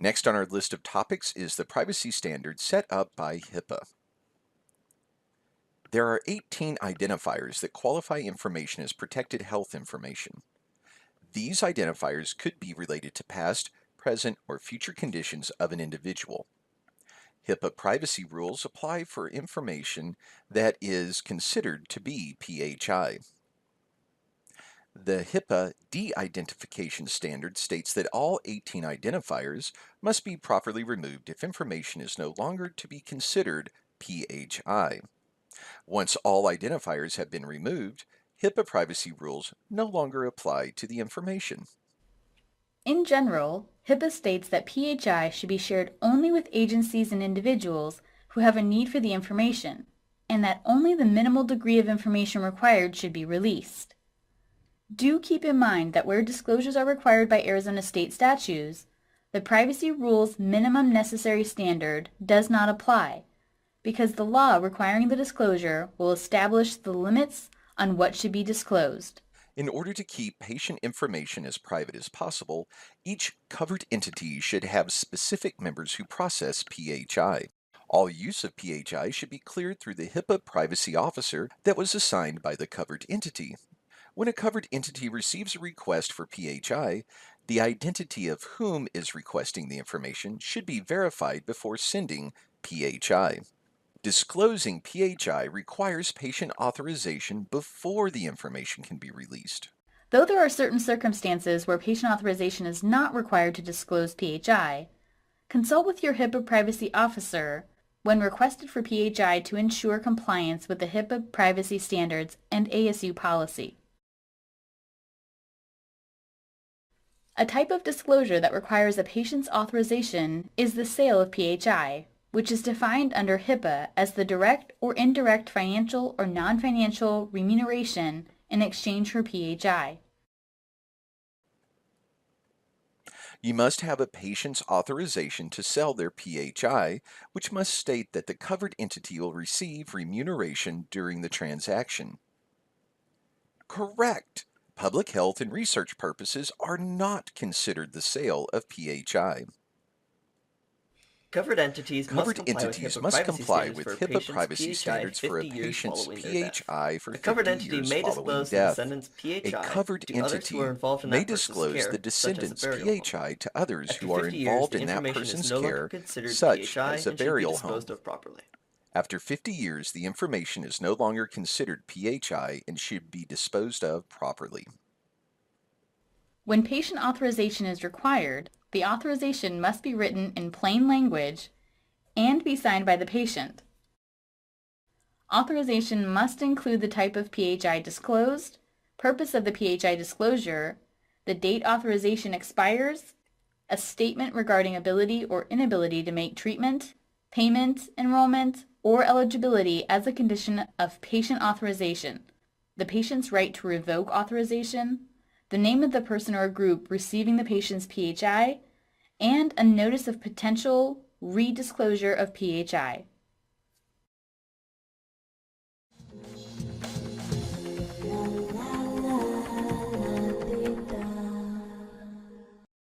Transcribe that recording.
Next on our list of topics is the privacy standard set up by HIPAA. There are 18 identifiers that qualify information as protected health information. These identifiers could be related to past, present, or future conditions of an individual. HIPAA privacy rules apply for information that is considered to be PHI. The HIPAA de-identification standard states that all 18 identifiers must be properly removed if information is no longer to be considered PHI. Once all identifiers have been removed, HIPAA privacy rules no longer apply to the information. In general, HIPAA states that PHI should be shared only with agencies and individuals who have a need for the information, and that only the minimal degree of information required should be released. Do keep in mind that where disclosures are required by Arizona state statutes, the privacy rules minimum necessary standard does not apply, because the law requiring the disclosure will establish the limits on what should be disclosed. In order to keep patient information as private as possible, each covered entity should have specific members who process PHI. All use of PHI should be cleared through the HIPAA privacy officer that was assigned by the covered entity. When a covered entity receives a request for PHI, the identity of whom is requesting the information should be verified before sending PHI. Disclosing PHI requires patient authorization before the information can be released. Though there are certain circumstances where patient authorization is not required to disclose PHI, consult with your HIPAA privacy officer when requested for PHI to ensure compliance with the HIPAA privacy standards and ASU policy. A type of disclosure that requires a patient's authorization is the sale of PHI, which is defined under HIPAA as the direct or indirect financial or non-financial remuneration in exchange for PHI. You must have a patient's authorization to sell their PHI, which must state that the covered entity will receive remuneration during the transaction. Correct! Public health and research purposes are not considered the sale of PHI. Covered entities must comply with HIPAA privacy standards for a patient's PHI for 50 years following death. A covered entity may disclose the descendant's PHI to others who are involved in that person's care, such as a burial home. After 50 years, the information is no longer considered PHI and should be disposed of properly. When patient authorization is required, the authorization must be written in plain language and be signed by the patient. Authorization must include the type of PHI disclosed, purpose of the PHI disclosure, the date authorization expires, a statement regarding ability or inability to make treatment, payment, enrollment, or eligibility as a condition of patient authorization, the patient's right to revoke authorization, the name of the person or group receiving the patient's PHI, and a notice of potential redisclosure of PHI.